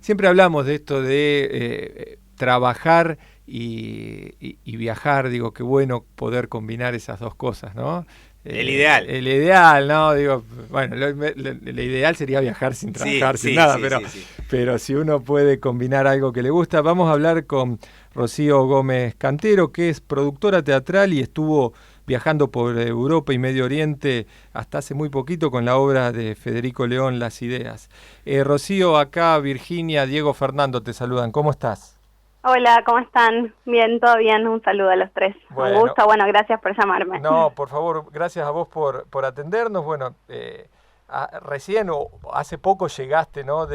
siempre hablamos de esto de trabajar y viajar. Digo, qué bueno poder combinar esas dos cosas, ¿no? El ideal. El ideal, ¿no? Digo, bueno, lo ideal sería viajar sin trabajar, sin nada, pero si uno puede combinar algo que le gusta. Vamos a hablar con Rocío Gómez Cantero, que es productora teatral y estuvo viajando por Europa y Medio Oriente hasta hace muy poquito con la obra de Federico León, Las Ideas. Rocío, acá Virginia, Diego, Fernando te saludan. ¿Cómo estás? Hola, ¿cómo están? Bien, todo bien. Un saludo a los tres. Bueno, un gusto, bueno, gracias por llamarme. No, por favor, gracias a vos por atendernos. Bueno, recién o hace poco llegaste, ¿no?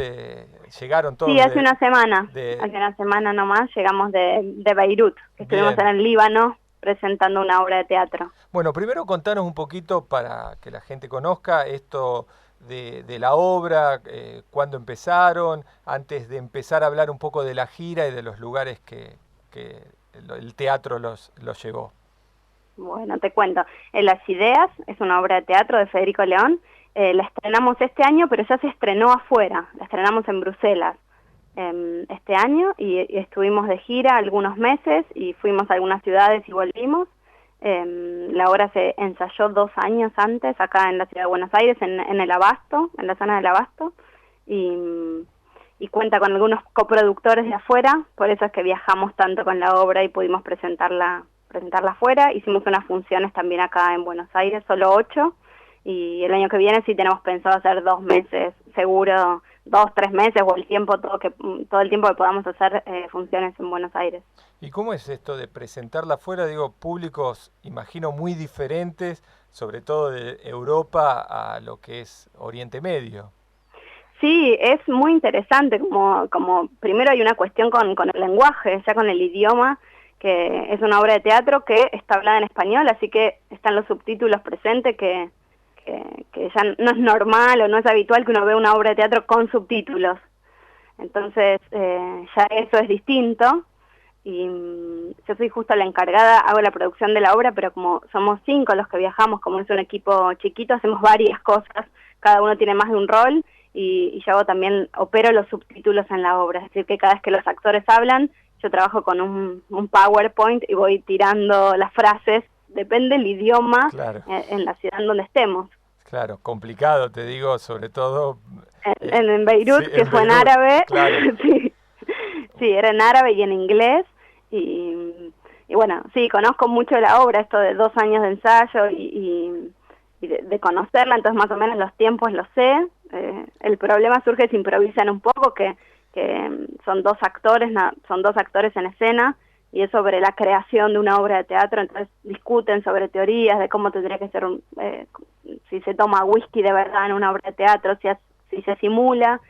Llegaron todos. Sí, hace una semana. Hace una semana nomás llegamos de Beirut, que estuvimos en el Líbano presentando una obra de teatro. Bueno, primero contanos un poquito para que la gente conozca esto de la obra, cuándo empezaron, antes de empezar a hablar un poco de la gira y de los lugares que el teatro los llevó. Bueno, te cuento. Las Ideas es una obra de teatro de Federico León. La estrenamos este año, pero ya se estrenó afuera. La estrenamos en Bruselas este año y estuvimos de gira algunos meses y fuimos a algunas ciudades y volvimos. La obra se ensayó 2 años antes acá en la ciudad de Buenos Aires, en el Abasto, en la zona del Abasto, y cuenta con algunos coproductores de afuera, por eso es que viajamos tanto con la obra y pudimos presentarla afuera. Hicimos unas funciones también acá en Buenos Aires, solo 8, y el año que viene sí tenemos pensado hacer 2 meses, seguro 2, 3 meses, o el tiempo, todo el tiempo que podamos hacer funciones en Buenos Aires. ¿Y cómo es esto de presentarla afuera? Digo, públicos, imagino, muy diferentes, sobre todo de Europa a lo que es Oriente Medio. Sí, es muy interesante, como primero hay una cuestión con el lenguaje, ya con el idioma, que es una obra de teatro que está hablada en español, así que están los subtítulos presentes, que ya no es normal o no es habitual que uno vea una obra de teatro con subtítulos. Entonces, ya eso es distinto. Y yo soy justo la encargada, hago la producción de la obra, pero como somos 5 los que viajamos, como es un equipo chiquito, hacemos varias cosas, cada uno tiene más de un rol, y yo también opero los subtítulos en la obra, es decir, que cada vez que los actores hablan, yo trabajo con un PowerPoint y voy tirando las frases, depende del idioma, claro, en la ciudad en donde estemos. Claro, complicado, te digo, sobre todo... En Beirut, sí, que fue en árabe, claro. Sí, era en árabe y en inglés, y bueno, sí, conozco mucho la obra, esto de 2 años de ensayo y de conocerla, entonces más o menos los tiempos lo sé. El problema surge si improvisan un poco, que son 2 actores, son 2 actores en escena, y es sobre la creación de una obra de teatro, entonces discuten sobre teorías de cómo tendría que ser, si se toma whisky de verdad en una obra de teatro, si se simula,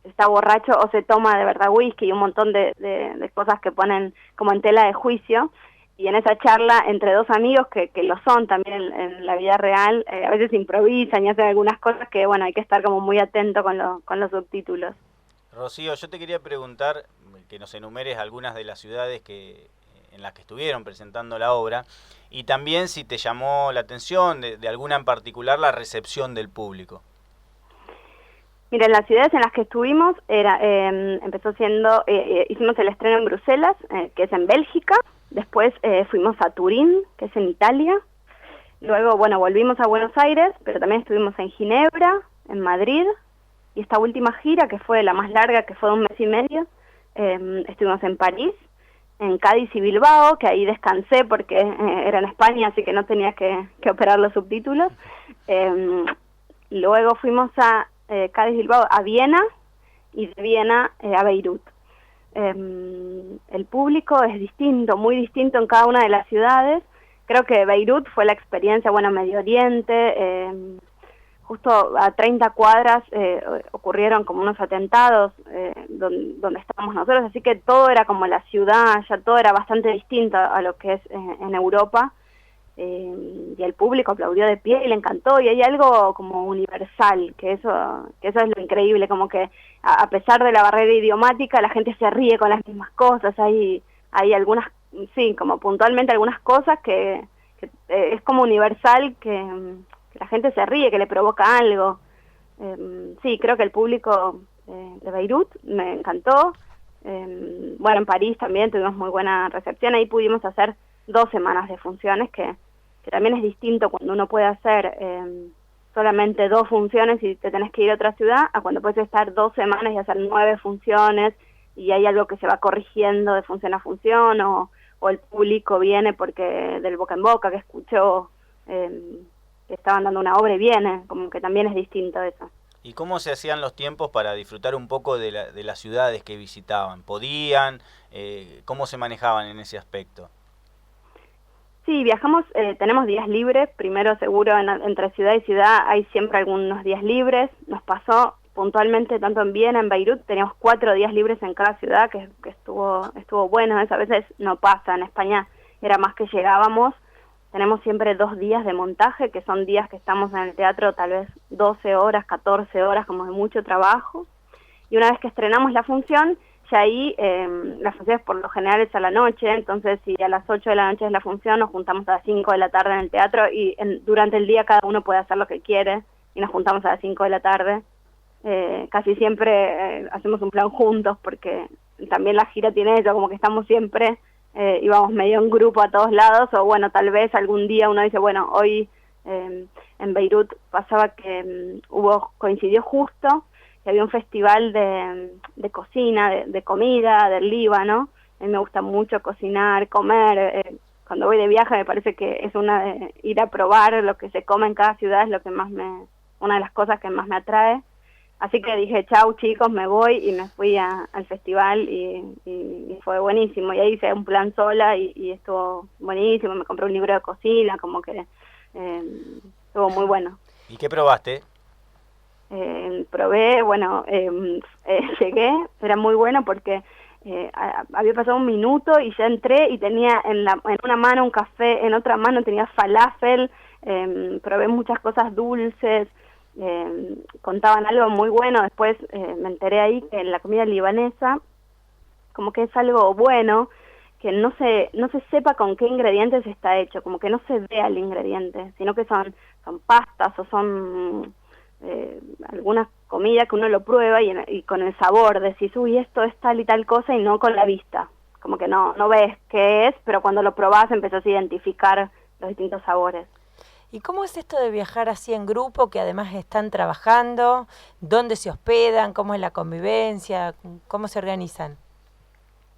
está borracho o se toma de verdad whisky, y un montón de cosas que ponen como en tela de juicio. Y en esa charla entre 2 amigos que lo son también en la vida real, a veces improvisan y hacen algunas cosas que, bueno, hay que estar como muy atento con los subtítulos. Rocío, yo te quería preguntar que nos enumeres algunas de las ciudades en las que estuvieron presentando la obra, y también si te llamó la atención de alguna en particular la recepción del público. Mira, en las ciudades en las que estuvimos, empezó siendo, hicimos el estreno en Bruselas, que es en Bélgica, después fuimos a Turín, que es en Italia, luego, bueno, volvimos a Buenos Aires, pero también estuvimos en Ginebra, en Madrid, y esta última gira, que fue la más larga, que fue de 1 mes y medio, estuvimos en París, en Cádiz y Bilbao, que ahí descansé porque era en España, así que no tenía que operar los subtítulos. Luego fuimos a Cádiz y Bilbao a Viena, y de Viena a Beirut. El público es distinto, muy distinto en cada una de las ciudades. Creo que Beirut fue la experiencia, bueno, Medio Oriente, justo a 30 cuadras ocurrieron como unos atentados donde estábamos nosotros, así que todo era como la ciudad, ya todo era bastante distinto a lo que es en Europa, y el público aplaudió de pie y le encantó, y hay algo como universal, que eso es lo increíble, como que a pesar de la barrera idiomática la gente se ríe con las mismas cosas, hay algunas, sí, como puntualmente algunas cosas que es como universal, que la gente se ríe, que le provoca algo. Sí, creo que el público de Beirut, me encantó. Bueno, en París también tuvimos muy buena recepción, ahí pudimos hacer 2 semanas de funciones, que también es distinto cuando uno puede hacer solamente 2 funciones y te tenés que ir a otra ciudad, a cuando puedes estar 2 semanas y hacer 9 funciones, y hay algo que se va corrigiendo de función a función, o el público viene porque del boca en boca, que escuchó que estaban dando una obra y viene, como que también es distinto eso. ¿Y cómo se hacían los tiempos para disfrutar un poco de las ciudades que visitaban? ¿Podían? ¿Cómo se manejaban en ese aspecto? Sí, viajamos, tenemos días libres, primero seguro entre ciudad y ciudad hay siempre algunos días libres. Nos pasó puntualmente tanto en Viena, en Beirut, teníamos 4 días libres en cada ciudad, que estuvo bueno. Eso a veces no pasa, en España era más que llegábamos. Tenemos siempre 2 días de montaje, que son días que estamos en el teatro tal vez 12 horas, 14 horas, como de mucho trabajo. Y una vez que estrenamos la función, ya ahí la función es por lo general es a la noche, entonces si a las 8 de la noche es la función, nos juntamos a las 5 de la tarde en el teatro y durante el día cada uno puede hacer lo que quiere y nos juntamos a las 5 de la tarde. Casi siempre hacemos un plan juntos porque también la gira tiene eso, como que estamos siempre... íbamos medio en grupo a todos lados, o bueno, tal vez algún día uno dice, bueno, hoy en Beirut pasaba que coincidió justo que había un festival de cocina, de comida, del Líbano. A mí me gusta mucho cocinar, comer, cuando voy de viaje me parece que es ir a probar lo que se come en cada ciudad, es lo que una de las cosas que más me atrae. Así que dije, chau chicos, me voy, y me fui al festival y fue buenísimo. Y ahí hice un plan sola y estuvo buenísimo, me compré un libro de cocina, como que estuvo muy bueno. ¿Y qué probaste? Probé, bueno, llegué, era muy bueno porque había pasado un minuto y ya entré y tenía en una mano un café, en otra mano tenía falafel, probé muchas cosas dulces. Contaban algo muy bueno. Después me enteré ahí que la comida libanesa como que es algo bueno, que no se sepa con qué ingredientes está hecho, como que no se vea el ingrediente, sino que son pastas o son algunas comidas que uno lo prueba y con el sabor decís, uy, esto es tal y tal cosa, y no con la vista, como que no ves qué es, pero cuando lo probás empezás a identificar los distintos sabores. ¿Y cómo es esto de viajar así en grupo, que además están trabajando? ¿Dónde se hospedan? ¿Cómo es la convivencia? ¿Cómo se organizan?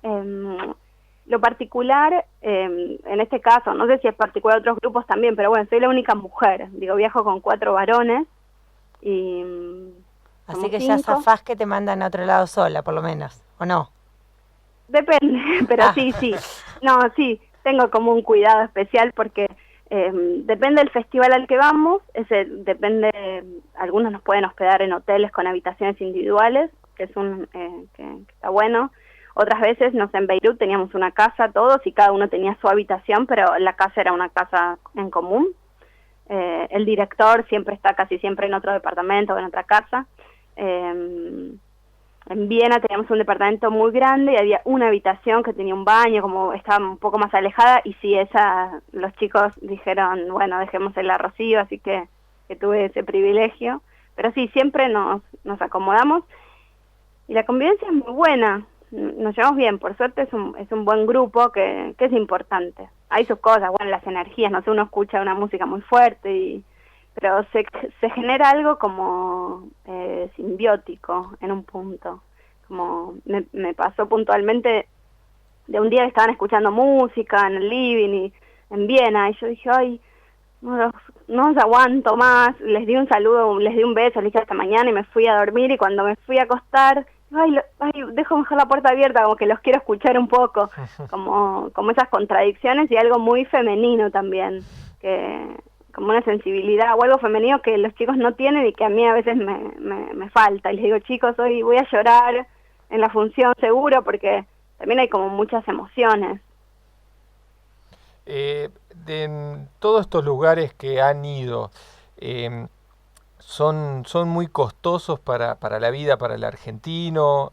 Lo particular, en este caso, no sé si es particular a otros grupos también, pero bueno, soy la única mujer. Viajo con 4 varones y... Así que 5. Ya zafás que te mandan a otro lado sola, por lo menos, ¿o no? Depende, pero sí. No, sí, tengo como un cuidado especial porque... depende del festival al que vamos, depende, algunos nos pueden hospedar en hoteles con habitaciones individuales, que es que está bueno. Otras veces, no sé, en Beirut teníamos una casa todos y cada uno tenía su habitación, pero la casa era una casa en común. El director siempre está casi siempre en otro departamento o en otra casa. En Viena teníamos un departamento muy grande y había una habitación que tenía un baño, como estaba un poco más alejada, y sí, los chicos dijeron, bueno, dejémosela a Rocío, así que tuve ese privilegio. Pero sí, siempre nos acomodamos y la convivencia es muy buena, nos llevamos bien, por suerte es un buen grupo que es importante. Hay sus cosas, bueno, las energías, no sé, uno escucha una música muy fuerte pero se genera algo como simbiótico en un punto. Como me pasó puntualmente de un día que estaban escuchando música en el living y en Viena, y yo dije, ay, no los aguanto más. Les di un saludo, les di un beso, les dije hasta mañana y me fui a dormir, y cuando me fui a acostar, dejo mejor la puerta abierta, como que los quiero escuchar un poco, como esas contradicciones y algo muy femenino también, como una sensibilidad o algo femenino que los chicos no tienen y que a mí a veces me falta. Y les digo, chicos, hoy voy a llorar en la función seguro, porque también hay como muchas emociones. De todos estos lugares que han ido, son muy costosos para la vida, para el argentino,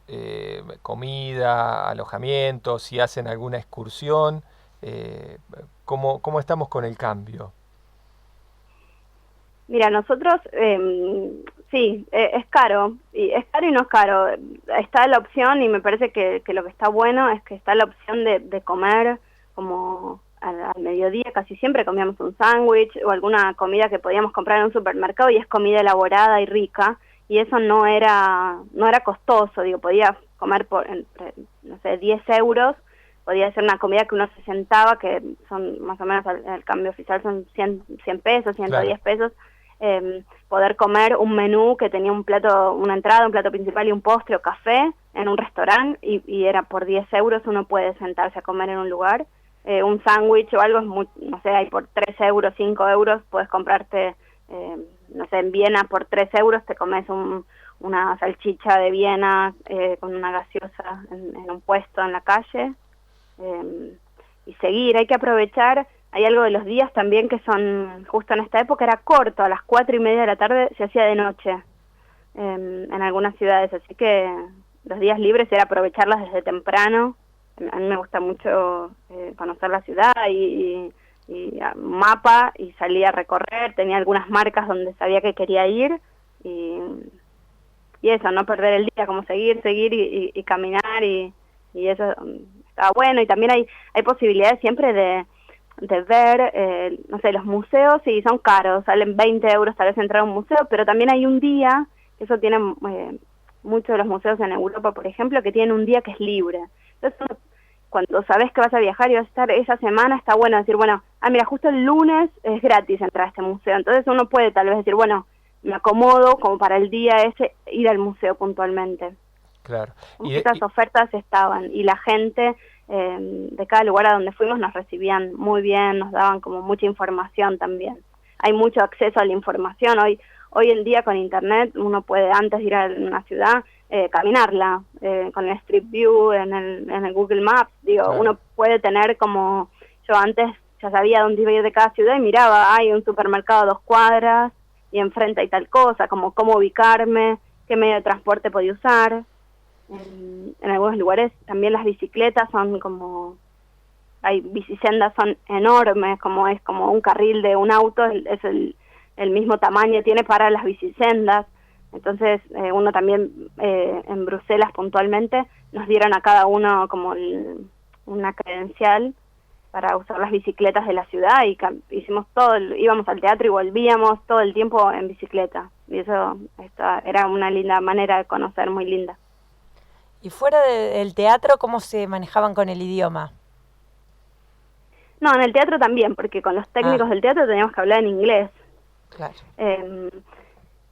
comida, alojamiento, si hacen alguna excursión, ¿cómo estamos con el cambio? Mira, nosotros, sí, es caro, y es caro y no es caro. Está la opción, y me parece que lo que está bueno es que está la opción de comer como al mediodía. Casi siempre comíamos un sándwich o alguna comida que podíamos comprar en un supermercado, y es comida elaborada y rica, y eso no era costoso. Digo, podía comer por, no sé, 10 euros, podía ser una comida que uno se sentaba, que son más o menos, el cambio oficial son 100 pesos, 110 pesos, poder comer un menú que tenía un plato, una entrada, un plato principal y un postre o café en un restaurante, y era por 10 euros uno puede sentarse a comer en un lugar. Un sándwich o algo, es muy, no sé, hay por 3 euros, 5 euros, puedes comprarte, no sé, en Viena por 3 euros te comes una salchicha de Viena con una gaseosa en un puesto en la calle. Y seguir, hay que aprovechar. Hay algo de los días también que son, justo en esta época era corto, a las 4:30 de la tarde se hacía de noche en algunas ciudades, así que los días libres era aprovecharlas desde temprano. A mí me gusta mucho conocer la ciudad y mapa, y salía a recorrer, tenía algunas marcas donde sabía que quería ir, y eso, no perder el día, como seguir y caminar, y eso estaba bueno. Y también hay posibilidades siempre de ver, no sé, los museos, y son caros, salen 20 euros tal vez entrar a un museo, pero también hay un día, eso tienen muchos de los museos en Europa, por ejemplo, que tienen un día que es libre. Entonces, cuando sabes que vas a viajar y vas a estar esa semana, está bueno decir, bueno, mira, justo el lunes es gratis entrar a este museo. Entonces uno puede tal vez decir, bueno, me acomodo como para el día ese, ir al museo puntualmente. Claro. Esas ofertas estaban, y la gente de cada lugar a donde fuimos nos recibían muy bien, nos daban como mucha información también. Hay mucho acceso a la información. Hoy en día con internet uno puede, antes de ir a una ciudad, caminarla con el Street View en el Google Maps. Digo, claro. Uno puede tener, como yo antes ya sabía dónde iba a ir de cada ciudad, y miraba, hay un supermercado a 2 cuadras y enfrente hay tal cosa, como cómo ubicarme, qué medio de transporte podía usar. En algunos lugares también las bicicletas son como, hay bicisendas, son enormes, como es como un carril de un auto, es el mismo tamaño tiene para las bicisendas. Entonces uno también en Bruselas puntualmente nos dieron a cada uno como una credencial para usar las bicicletas de la ciudad, y hicimos todo, íbamos al teatro y volvíamos todo el tiempo en bicicleta, y eso era una linda manera de conocer, muy linda. ¿Y fuera del teatro, cómo se manejaban con el idioma? No, en el teatro también, porque con los técnicos del teatro teníamos que hablar en inglés. Claro.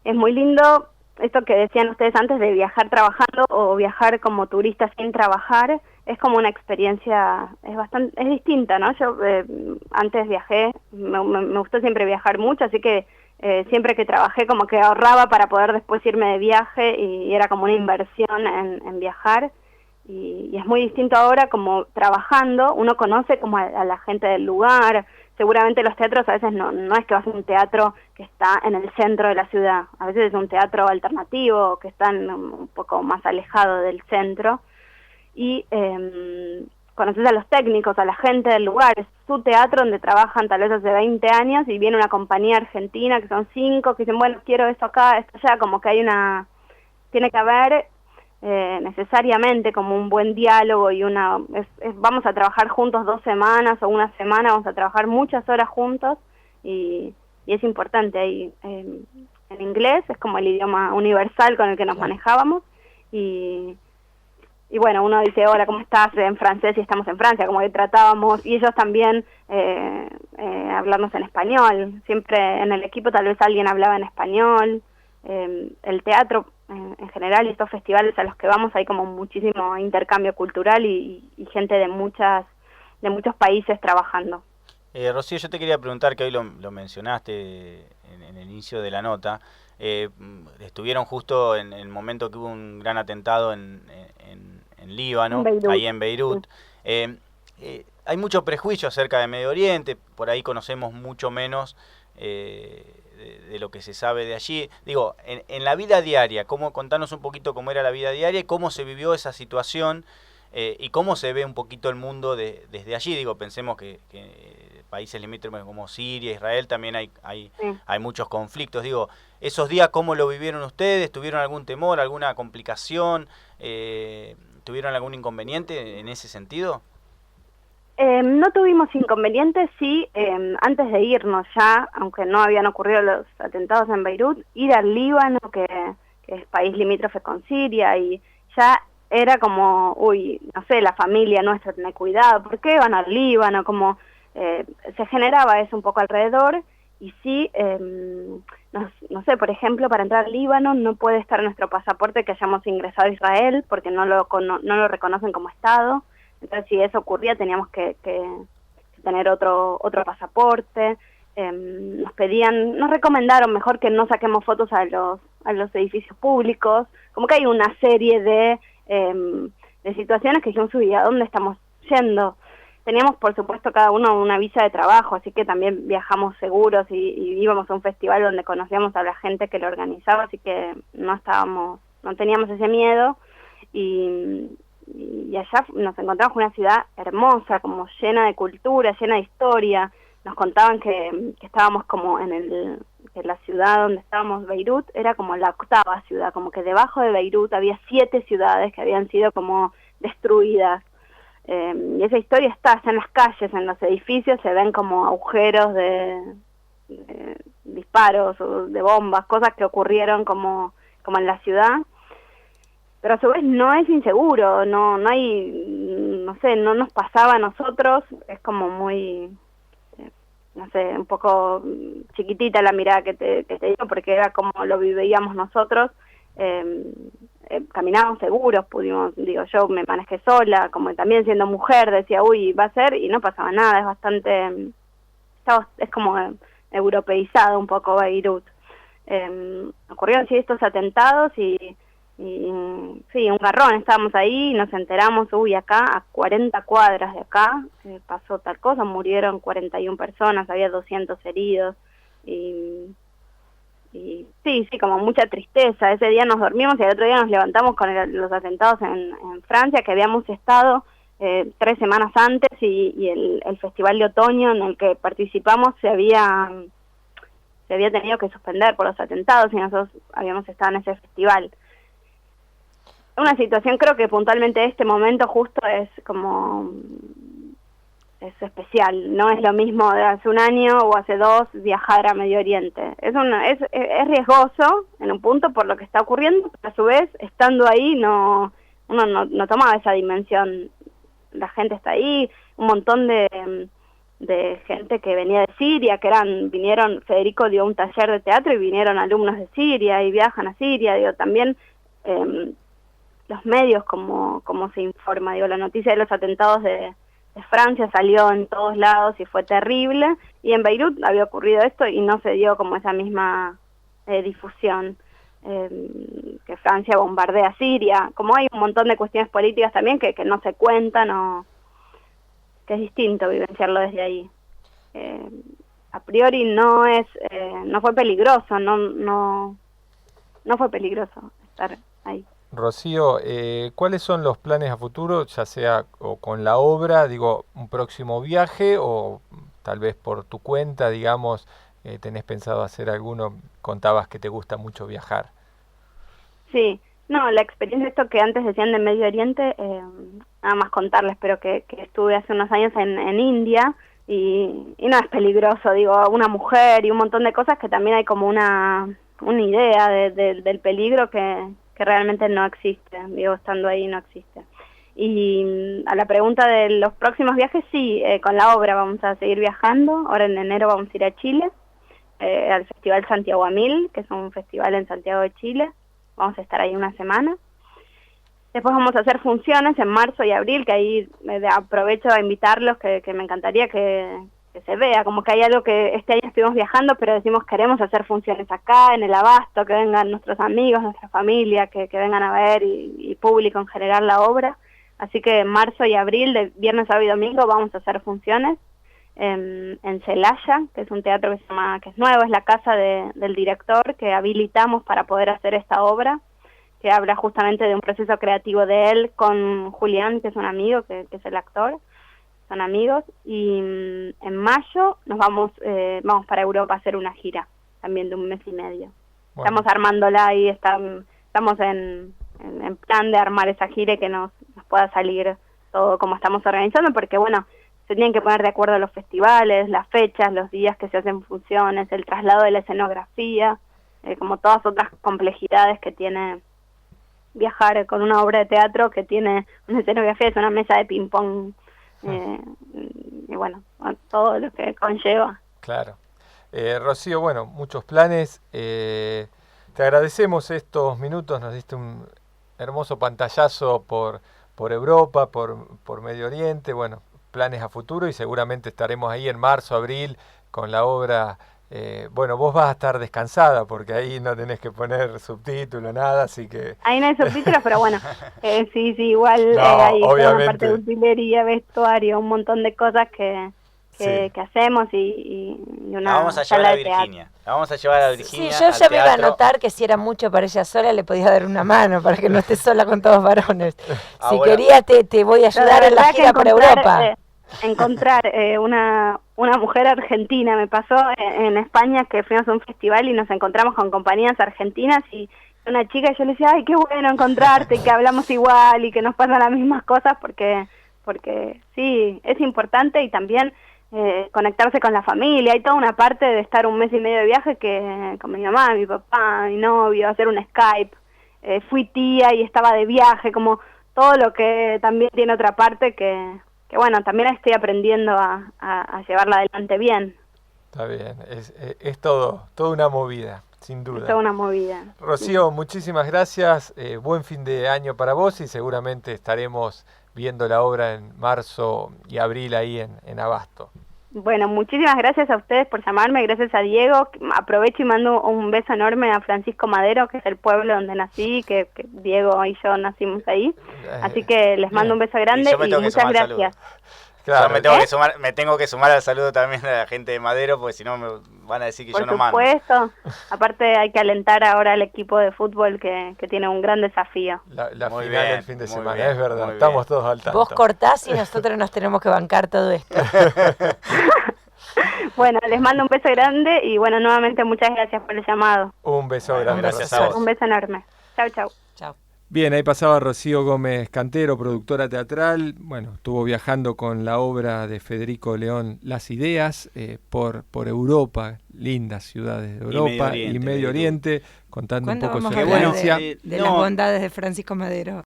Es muy lindo esto que decían ustedes antes de viajar trabajando o viajar como turista sin trabajar. Es como una experiencia, es distinta, ¿no? Yo antes viajé, me gustó siempre viajar mucho, así que siempre que trabajé como que ahorraba para poder después irme de viaje, y era como una inversión en viajar, y es muy distinto ahora como trabajando, uno conoce como a la gente del lugar. Seguramente los teatros a veces no es que vas a un teatro que está en el centro de la ciudad, a veces es un teatro alternativo que está un poco más alejado del centro, y conoces a los técnicos, a la gente del lugar. Es su teatro donde trabajan tal vez hace 20 años, y viene una compañía argentina que son 5 que dicen, bueno, quiero esto acá, esto allá, como que tiene que haber necesariamente como un buen diálogo, y vamos a trabajar juntos 2 semanas o una semana, vamos a trabajar muchas horas juntos, y es importante. Ahí en inglés es como el idioma universal con el que nos manejábamos, y bueno, uno dice, hola, ¿cómo estás? En francés, y estamos en Francia, como que tratábamos, y ellos también hablarnos en español. Siempre en el equipo tal vez alguien hablaba en español. El teatro en general, y estos festivales a los que vamos, hay como muchísimo intercambio cultural y gente de muchos países trabajando. Rocío, yo te quería preguntar, que hoy lo mencionaste en el inicio de la nota, estuvieron justo en el momento que hubo un gran atentado en Líbano, ahí en Beirut. Hay mucho prejuicio acerca de Medio Oriente, por ahí conocemos mucho menos de lo que se sabe de allí. Digo, en la vida diaria, contanos un poquito cómo era la vida diaria y cómo se vivió esa situación y cómo se ve un poquito el mundo desde allí. Digo, pensemos que países limítrofes como Siria, Israel, también hay muchos conflictos. Digo, esos días, ¿cómo lo vivieron ustedes? ¿Tuvieron algún temor, alguna complicación? ¿Tuvieron algún inconveniente en ese sentido? No tuvimos inconvenientes, sí, antes de irnos ya, aunque no habían ocurrido los atentados en Beirut, ir al Líbano, que es país limítrofe con Siria, y ya era como, no sé, la familia nuestra tiene cuidado, ¿por qué van al Líbano? Como se generaba eso un poco alrededor, y sí, no sé, por ejemplo, para entrar al Líbano no puede estar en nuestro pasaporte que hayamos ingresado a Israel, porque no lo reconocen como Estado. Entonces, si eso ocurría, teníamos que tener otro pasaporte. Nos recomendaron mejor que no saquemos fotos a los edificios públicos. Como que hay una serie de situaciones que dijimos, ¿a dónde estamos yendo? Teníamos, por supuesto, cada uno una visa de trabajo, así que también viajamos seguros y íbamos a un festival donde conocíamos a la gente que lo organizaba, así que no teníamos ese miedo. Y allá nos encontramos con una ciudad hermosa, como llena de cultura, llena de historia. Nos contaban que estábamos como que la ciudad donde estábamos, Beirut, era como la 8ª ciudad, como que debajo de Beirut había 7 ciudades que habían sido como destruidas. Y esa historia está en las calles, en los edificios, se ven como agujeros de disparos o de bombas, cosas que ocurrieron como en la ciudad. Pero a su vez no es inseguro, no hay, no sé, no nos pasaba a nosotros, es como muy, no sé, un poco chiquitita la mirada que te digo, porque era como lo vivíamos nosotros. Caminábamos seguros, yo me manejé sola, como también siendo mujer, decía, va a ser, y no pasaba nada, es bastante, es como europeizado un poco Beirut. Ocurrieron sí estos atentados y sí, un garrón, estábamos ahí y nos enteramos, acá a 40 cuadras de acá pasó tal cosa, murieron 41 personas, había 200 heridos y sí, como mucha tristeza. Ese día nos dormimos y el otro día nos levantamos con los atentados en Francia, que habíamos estado 3 semanas antes, y el festival de otoño en el que participamos se había tenido que suspender por los atentados y nosotros habíamos estado en ese festival. Una situación, creo que puntualmente este momento justo es especial, no es lo mismo de hace un año o hace 2 viajar a Medio Oriente. Es riesgoso en un punto por lo que está ocurriendo, pero a su vez, estando ahí, uno no tomaba esa dimensión. La gente está ahí, un montón de gente que venía de Siria, vinieron, Federico dio un taller de teatro y vinieron alumnos de Siria y viajan a Siria, también los medios, como se informa, la noticia de los atentados de Francia salió en todos lados y fue terrible, y en Beirut había ocurrido esto y no se dio como esa misma difusión, que Francia bombardea Siria, como hay un montón de cuestiones políticas también que no se cuentan, o que es distinto vivenciarlo desde ahí. A priori no fue peligroso, no fue peligroso estar ahí. Rocío, ¿cuáles son los planes a futuro, ya sea o con la obra, un próximo viaje, o tal vez por tu cuenta, tenés pensado hacer alguno? Contabas que te gusta mucho viajar. Sí, la experiencia, esto que antes decían de Medio Oriente, nada más contarles, pero que estuve hace unos años en India, y no es peligroso, una mujer y un montón de cosas que también hay como una idea del peligro que realmente no existe, estando ahí no existe. Y a la pregunta de los próximos viajes, sí, con la obra vamos a seguir viajando. Ahora en enero vamos a ir a Chile, al Festival Santiago a 1000, que es un festival en Santiago de Chile. Vamos a estar ahí una semana. Después vamos a hacer funciones en marzo y abril, que ahí aprovecho a invitarlos, que me encantaría que se vea, como que hay algo que este año estuvimos viajando, pero decimos queremos hacer funciones acá, en el Abasto, que vengan nuestros amigos, nuestra familia, que vengan a ver, y público en general la obra. Así que en marzo y abril, de viernes, sábado y domingo, vamos a hacer funciones en Celaya, que es un teatro que es nuevo, es la casa del director que habilitamos para poder hacer esta obra, que habla justamente de un proceso creativo de él con Julián, que es un amigo, que es el actor, son amigos, y en mayo nos vamos para Europa a hacer una gira, también de 1 mes y medio. Bueno. Estamos armándola y estamos en plan de armar esa gira y que nos pueda salir todo como estamos organizando, porque bueno, se tienen que poner de acuerdo los festivales, las fechas, los días que se hacen funciones, el traslado de la escenografía, como todas otras complejidades que tiene viajar con una obra de teatro que tiene una escenografía, es una mesa de ping-pong, y bueno, todo lo que conlleva. Claro. Rocío, bueno, muchos planes. Te agradecemos estos minutos, nos diste un hermoso pantallazo por Europa, por Medio Oriente, bueno, planes a futuro y seguramente estaremos ahí en marzo, abril con la obra. Bueno, vos vas a estar descansada porque ahí no tenés que poner subtítulos, nada, así que... Ahí no hay subtítulos, pero bueno, sí, igual hay una parte de utilería, vestuario, un montón de cosas que hacemos y una... La vamos a llevar a Virginia. La vamos a llevar a Virginia. Sí, yo ya me iba a notar que si era mucho para ella sola le podía dar una mano para que no esté sola con todos varones. Si querías te voy a ayudar en la gira por Europa. Encontrar una mujer argentina, me pasó en España que fuimos a un festival y nos encontramos con compañías argentinas y una chica, y yo le decía, ay, qué bueno encontrarte, y que hablamos igual y que nos pasan las mismas cosas porque sí, es importante y también conectarse con la familia. Hay toda una parte de estar 1 mes y medio de viaje que con mi mamá, mi papá, mi novio, hacer un Skype, fui tía y estaba de viaje, como todo lo que también tiene otra parte que bueno, también estoy aprendiendo a llevarla adelante bien. Está bien, es toda una movida, sin duda. Es toda una movida. Rocío, muchísimas gracias, buen fin de año para vos y seguramente estaremos viendo la obra en marzo y abril ahí en Abasto. Bueno, muchísimas gracias a ustedes por llamarme, gracias a Diego. Aprovecho y mando un beso enorme a Francisco Madero, que es el pueblo donde nací, que Diego y yo nacimos ahí. Así que les mando un beso grande y muchas gracias. Claro, me tengo que sumar al saludo también a la gente de Madero, porque si no me van a decir que yo no mando. Por supuesto, aparte hay que alentar ahora al equipo de fútbol que tiene un gran desafío. La final del fin de semana, bien, es verdad, estamos todos al tanto. Vos cortás y nosotros nos tenemos que bancar todo esto. Bueno, les mando un beso grande y bueno, nuevamente muchas gracias por el llamado. Un beso grande. Gracias a vos. Un beso enorme. Chau. Chau. Bien, ahí pasaba Rocío Gómez Cantero, productora teatral. Bueno, estuvo viajando con la obra de Federico León, Las Ideas, por Europa, lindas ciudades de Europa y Medio Oriente, contando un poco su experiencia. De las bondades de Francisco Madero?